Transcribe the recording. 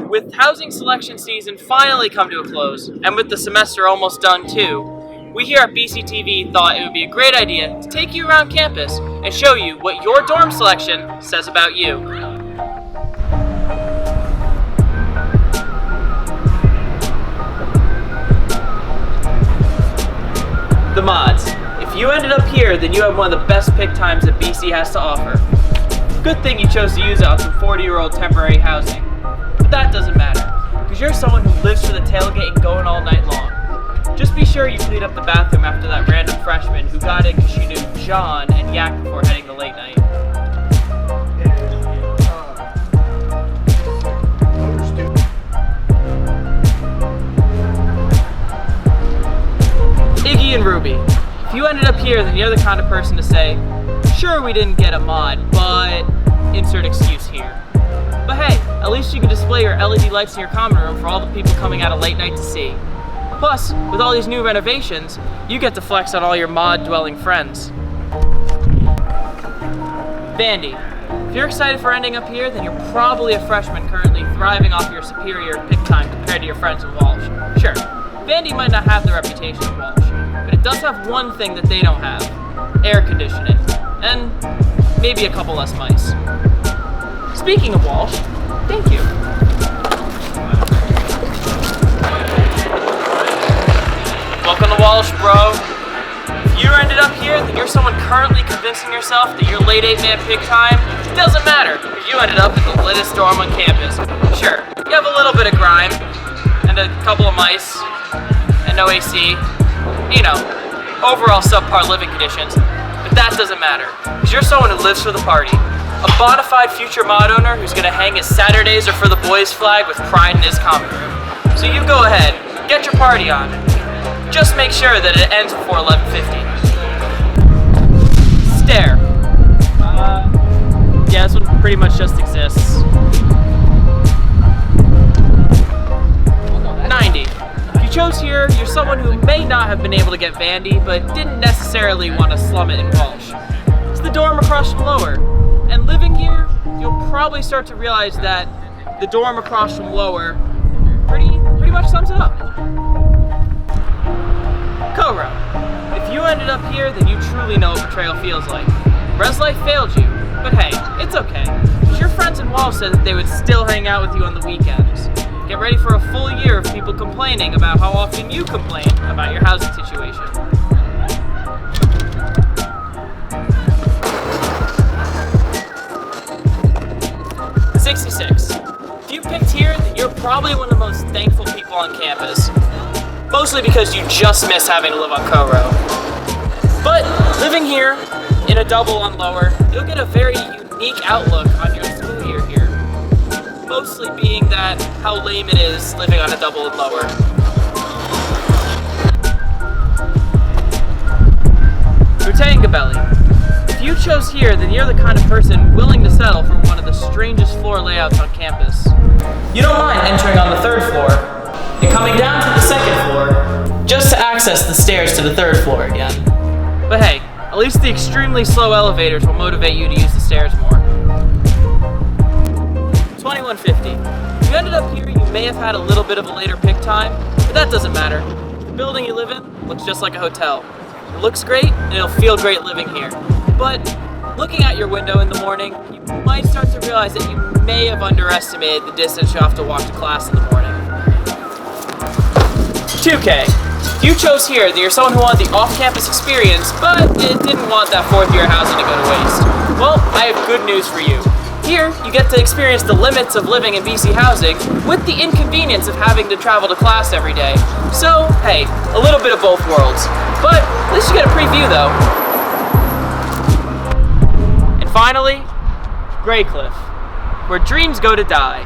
With housing selection season finally come to a close, and with the semester almost done too, we here at BCTV thought it would be a great idea to take you around campus and show you what your dorm selection says about you. The mods. If you ended up here, then you have one of the best pick times that BC has to offer. Good thing you chose to use it on some 40-year-old temporary housing. But that doesn't matter, because you're someone who lives for the tailgate and going all night long. Just be sure you clean up the bathroom after that random freshman who got in because she knew John and Yak before heading to late night. Iggy and Ruby. If you ended up here, then you're the kind of person to say, sure, we didn't get a mod, but insert excuse here. But hey, at least you can display your LED lights in your common room for all the people coming out of late night to see. Plus, with all these new renovations, you get to flex on all your mod-dwelling friends. Vandy. If you're excited for ending up here, then you're probably a freshman currently thriving off your superior pick time compared to your friends in Walsh. Sure, Vandy might not have the reputation of Walsh, but it does have one thing that they don't have: air conditioning, and maybe a couple less mice. Speaking of Walsh, thank you. Welcome to Walsh, bro. If you ended up here, then you're someone currently convincing yourself that your late 8-man pick time doesn't matter, because you ended up in the littest dorm on campus. Sure, you have a little bit of grime, and a couple of mice, and no AC. You know, overall subpar living conditions, but that doesn't matter, because you're someone who lives for the party. A bona fide future mod owner who's gonna hang his Saturdays are for the boys flag with pride in his common room. So you go ahead, get your party on. Just make sure that it ends before 11:50. Stair. Yeah, this one pretty much just exists. 90. If you chose here, you're someone who may not have been able to get Vandy, but didn't necessarily want to slum it in Walsh. It's the dorm across from Lower. And living here, you'll probably start to realize that the dorm across from Lower pretty much sums it up. Co-row. If you ended up here, then you truly know what betrayal feels like. Res life failed you, but hey, it's okay. Because your friends in Walsh said that they would still hang out with you on the weekends. Get ready for a full year of people complaining about how often you complain about your housing situation. If you picked here, then you're probably one of the most thankful people on campus. Mostly because you just miss having to live on co-row. But living here, in a double on Lower, you'll get a very unique outlook on your school year here. Mostly being that how lame it is living on a double in Lower. Rutangabelli. If you chose here, then you're the kind of person willing to settle for one of the strangest floor layouts on campus. You don't mind entering on the 3rd floor and coming down to the 2nd floor just to access the stairs to the 3rd floor again. But hey, at least the extremely slow elevators will motivate you to use the stairs more. 2150. If you ended up here, you may have had a little bit of a later pick time, but that doesn't matter. The building you live in looks just like a hotel. It looks great, and it'll feel great living here. But looking out your window in the morning, you might start to realize that you may have underestimated the distance you have to walk to class in the morning. 2K. If you chose here, then you're someone who wanted the off-campus experience, but it didn't want that 4th-year housing to go to waste. Well, I have good news for you. Here, you get to experience the limits of living in BC housing with the inconvenience of having to travel to class every day. So, hey, a little bit of both worlds. But at least you get a preview, though. Finally, Graycliff, where dreams go to die.